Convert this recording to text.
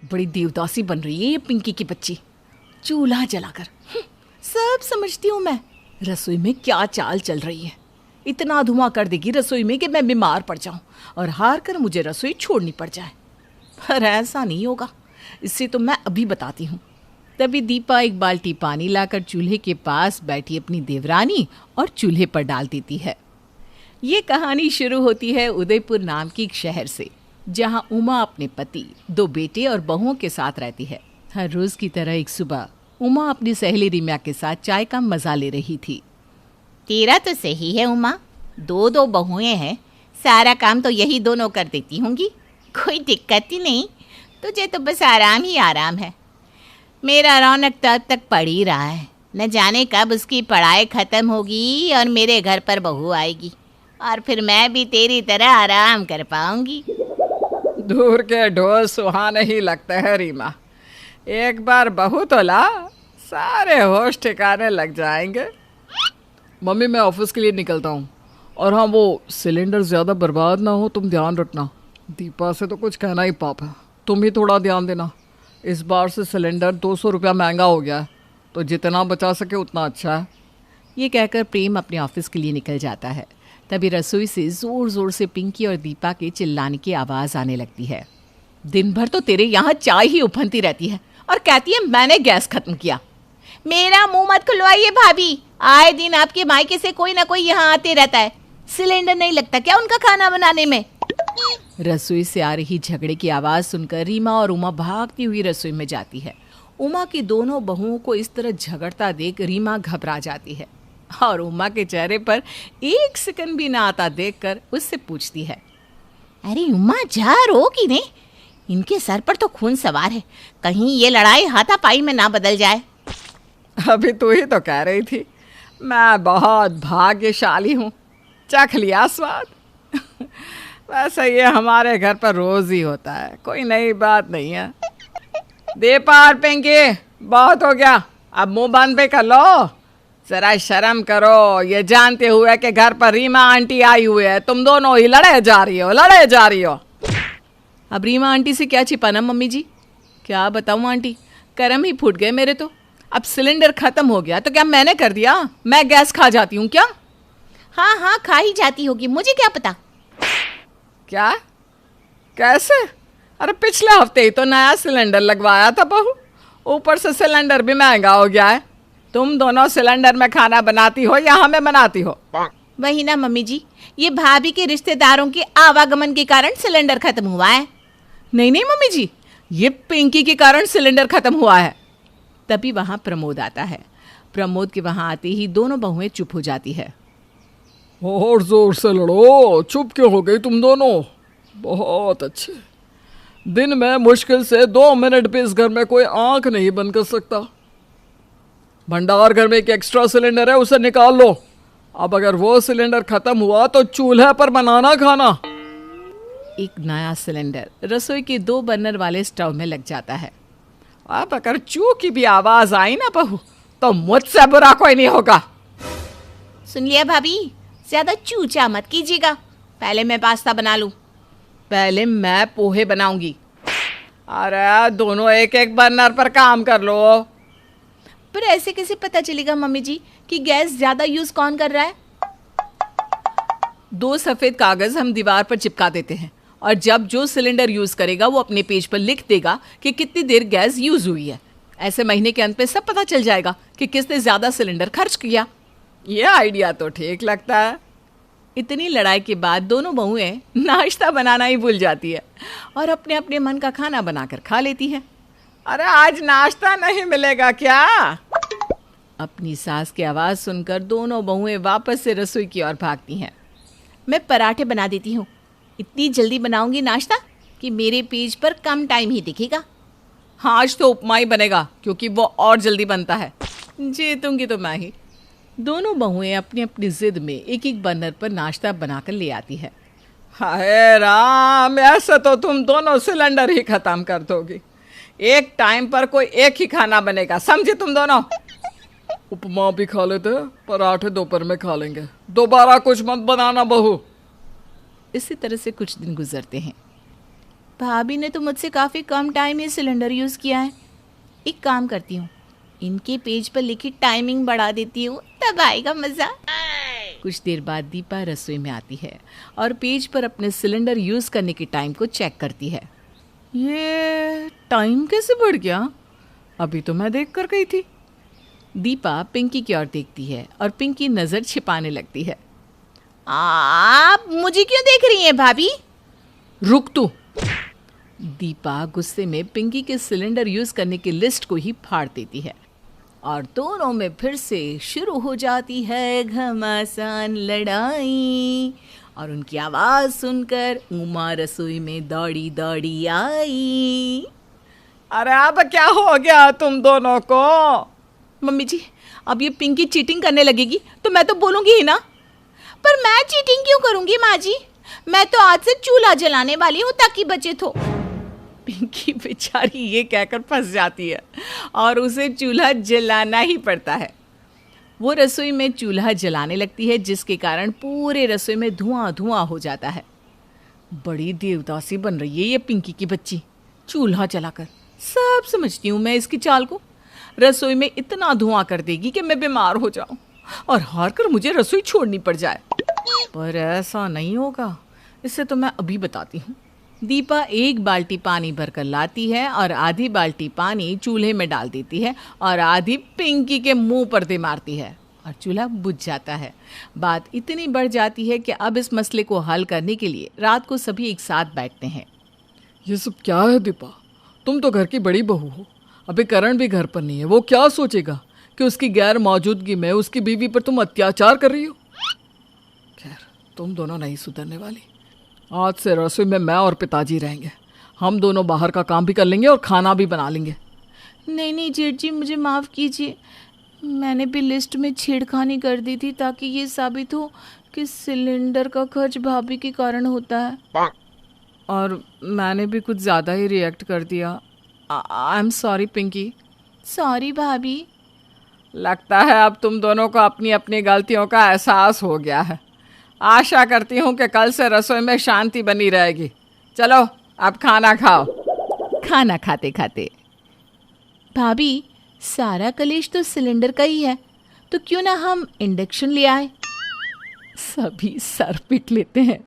बड़ी देवदासी बन रही है ये पिंकी की बच्ची। चूल्हा जलाकर सब समझती हूँ मैं। रसोई में क्या चाल चल रही है। इतना धुआं कर देगी रसोई में कि मैं बीमार पड़ जाऊं और हार कर मुझे रसोई छोड़नी पड़ जाए। पर ऐसा नहीं होगा, इससे तो मैं अभी बताती हूँ। तभी दीपा एक बाल्टी पानी लाकर चूल्हे के पास बैठी अपनी देवरानी और चूल्हे पर डाल देती है। ये कहानी शुरू होती है उदयपुर नाम की एक शहर से, जहाँ उमा अपने पति, 2 बेटे और बहुओं के साथ रहती है। हर रोज की तरह एक सुबह उमा अपनी सहेली रीमा के साथ चाय का मजा ले रही थी। तेरा तो सही है उमा, 2 बहुएं हैं, सारा काम तो यही दोनों कर देती होंगी, कोई दिक्कत ही नहीं। तुझे तो बस आराम ही आराम है। मेरा रौनक तो अब तक पड़ ही रहा है, न जाने कब उसकी पढ़ाई ख़त्म होगी और मेरे घर पर बहू आएगी और फिर मैं भी तेरी तरह आराम कर पाऊंगी। दूर के ढोल सुहाने ही लगते हैं रीमा, एक बार बहू तो ला, सारे होश ठिकाने लग जाएंगे। मम्मी मैं ऑफिस के लिए निकलता हूँ, और हाँ वो सिलेंडर ज़्यादा बर्बाद ना हो, तुम ध्यान रखना। दीपा से तो कुछ कहना ही पाप है, तुम ही थोड़ा ध्यान देना। इस बार से सिलेंडर 200 रुपया महंगा हो गया है, तो जितना बचा सके उतना अच्छा है। ये कहकर प्रेम अपने ऑफिस के लिए निकल जाता है। तभी रसोई से ज़ोर ज़ोर से पिंकी और दीपा के चिल्लाने की आवाज़ आने लगती है। दिन भर तो तेरे यहाँ चाय ही उफनती रहती है और कहती है मैंने गैस खत्म किया। मेरा मुंह मत खुलवाइए भाभी, आए दिन आपके मायके से कोई ना कोई यहाँ आते रहता है। सिलेंडर नहीं लगता क्या उनका खाना बनाने में? रसोई से आ रही झगड़े की आवाज़ सुनकर रीमा और उमा भागती हुई रसोई में जाती है। उमा की दोनों बहुओं को इस तरह झगड़ता देख रीमा घबरा जाती है और उमा के चेहरे पर 1 सेकंड भी ना आता देखकर उससे पूछती है, अरे उमा जा रोगी नहीं, इनके सर पर तो खून सवार है, कहीं ये लड़ाई हाथापाई में ना बदल जाए। अभी तू ही तो कह रही थी मैं बहुत भाग्यशाली हूँ, चख लिया स्वाद। वैसे ये हमारे घर पर रोज ही होता है, कोई नई बात नहीं है। दीपा और पिंकी बहुत हो गया, अब मुंह बंद भी कर लो, जरा शर्म करो। ये जानते हुए कि घर पर रीमा आंटी आई हुई है, तुम दोनों ही लड़े जा रही हो। अब रीमा आंटी से क्या छिपाना मम्मी जी, क्या बताऊँ आंटी, कर्म ही फूट गए मेरे तो। अब सिलेंडर खत्म हो गया तो क्या मैंने कर दिया, मैं गैस खा जाती हूँ क्या? हाँ खा ही जाती होगी, मुझे क्या पता। क्या? कैसे? अरे पिछले हफ्ते ही तो नया सिलेंडर लगवाया था बहू, ऊपर से सिलेंडर भी महंगा हो गया है। तुम दोनों सिलेंडर में खाना बनाती हो या हमें बनाती हो? वही ना मम्मी जी, ये भाभी के रिश्तेदारों के आवागमन के कारण सिलेंडर खत्म हुआ है। नहीं मम्मी जी, ये पिंकी के कारण सिलेंडर खत्म हुआ है। तभी वहाँ प्रमोद आता है। प्रमोद के वहाँ आते ही दोनों बहुएं चुप हो जाती है। और जोर से लड़ो, चुप क्यों हो गई तुम दोनों? बहुत अच्छे। दिन में मुश्किल से 2 मिनट भी इस घर में कोई आंख नहीं बंद कर सकता। भंडार घर में एक एक्स्ट्रा सिलेंडर है, उसे निकाल लो। अब अगर वो सिलेंडर खत्म हुआ तो चूल्हे पर बनाना खाना। एक नया सिलेंडर रसोई के 2 बर्नर वाले स्टोव में लग जाता है। अब अगर चू की भी आवाज आई ना बहू, तो मुझसे बुरा कोई नहीं होगा। सुन लिया भाभी, ज्यादा चूचा मत कीजिएगा, पहले मैं पास्ता बना लूं। पहले मैं पोहे बनाऊंगी। अरे दोनों एक बर्नर पर काम कर लो। पर ऐसे कैसे पता चलेगा मम्मी जी कि गैस ज्यादा यूज कौन कर रहा है? 2 सफेद कागज हम दीवार पर चिपका देते हैं और जब जो सिलेंडर यूज करेगा वो अपने पेज पर लिख देगा कि कितनी देर गैस यूज हुई है। ऐसे महीने के अंत पे सब पता चल जाएगा कि किसने ज्यादा सिलेंडर खर्च किया। ये आइडिया तो ठीक लगता है। इतनी लड़ाई के बाद दोनों बहुएं नाश्ता बनाना ही भूल जाती है और अपने अपने मन का खाना बनाकर खा लेती है। अरे आज नाश्ता नहीं मिलेगा क्या? अपनी सास की आवाज़ सुनकर दोनों बहुएं वापस से रसोई की ओर भागती हैं। मैं पराठे बना देती हूँ, इतनी जल्दी बनाऊंगी नाश्ता कि मेरे पेज पर कम टाइम ही दिखेगा। हाँ आज तो उपमा ही बनेगा क्योंकि वो और जल्दी बनता है। जीतूंगी तो मैं ही। दोनों बहुएं अपनी अपनी जिद में एक बर्नर पर नाश्ता बनाकर ले आती है। हाय राम, ऐसे तो तुम दोनों सिलेंडर ही खत्म कर दोगी। एक टाइम पर कोई एक ही खाना बनेगा, समझे तुम दोनों? उपमा भी खा लेते, पराठे दोपहर में खा लेंगे, दोबारा कुछ मत बनाना बहू। इसी तरह से कुछ दिन गुजरते हैं। भाभी ने तो मुझसे काफ़ी कम टाइम ये सिलेंडर यूज़ किया है। एक काम करती हूँ, इनके पेज पर लिखी टाइमिंग बढ़ा देती हूँ, तब आएगा मज़ा। कुछ देर बाद दीपा रसोई में आती है और पेज पर अपने सिलेंडर यूज़ करने के टाइम को चेक करती है। ये टाइम कैसे बढ़ गया? अभी तो मैं देख कर गई थी। दीपा पिंकी की ओर देखती है और पिंकी नज़र छिपाने लगती है। आप मुझे क्यों देख रही हैं भाभी? रुक तू। दीपा गुस्से में पिंकी के सिलेंडर यूज़ करने की लिस्ट को ही फाड़ देती है और दोनों में फिर से शुरू हो जाती है घमासान लड़ाई। और उनकी आवाज़ सुनकर उमा रसोई में दौड़ी दौड़ी आई। अरे अब क्या हो गया तुम दोनों को? मम्मी जी, अब ये पिंकी चीटिंग करने लगेगी तो मैं तो बोलूँगी ही ना। पर मैं चीटिंग क्यों करूँगी माँ जी? मैं तो आज से चूल्हा जलाने वाली हूँ ताकि बचत हो। पिंकी बेचारी ये कहकर फंस जाती है और उसे चूल्हा जलाना ही पड़ता है। वो रसोई में चूल्हा जलाने लगती है जिसके कारण पूरे रसोई में धुआं धुआं हो जाता है। बड़ी देवदासी बन रही है ये पिंकी की बच्ची, चूल्हा जलाकर। सब समझती हूँ मैं इसकी चाल को। रसोई में इतना धुआं कर देगी कि मैं बीमार हो जाऊं और हार कर मुझे रसोई छोड़नी पड़ जाए। पर ऐसा नहीं होगा, इससे तो मैं अभी बताती हूँ। दीपा एक बाल्टी पानी भरकर लाती है और आधी बाल्टी पानी चूल्हे में डाल देती है और आधी पिंकी के मुंह पर दे मारती है और चूल्हा बुझ जाता है। बात इतनी बढ़ जाती है कि अब इस मसले को हल करने के लिए रात को सभी एक साथ बैठते हैं। ये सब क्या है दीपा? तुम तो घर की बड़ी बहू हो, अभी करण भी घर पर नहीं है। वो क्या सोचेगा कि उसकी गैर मौजूदगी में उसकी बीवी पर तुम अत्याचार कर रही हो? खैर, तुम दोनों नहीं सुधरने वाली। आज से रसोई में मैं और पिताजी रहेंगे। हम दोनों बाहर का काम भी कर लेंगे और खाना भी बना लेंगे। नहीं नहीं जेठ जी, मुझे माफ़ कीजिए। मैंने भी लिस्ट में छेड़खानी कर दी थी ताकि ये साबित हो कि सिलेंडर का खर्च भाभी के कारण होता है। और मैंने भी कुछ ज़्यादा ही रिएक्ट कर दिया। I am sorry Pinky. Sorry भाभी। लगता है अब तुम दोनों को अपनी अपनी गलतियों का एहसास हो गया है। आशा करती हूँ कि कल से रसोई में शांति बनी रहेगी। चलो अब खाना खाओ। खाना खाते खाते, भाभी सारा कलेश तो सिलेंडर का ही है, तो क्यों ना हम इंडक्शन ले आए? सभी सर पीट लेते हैं।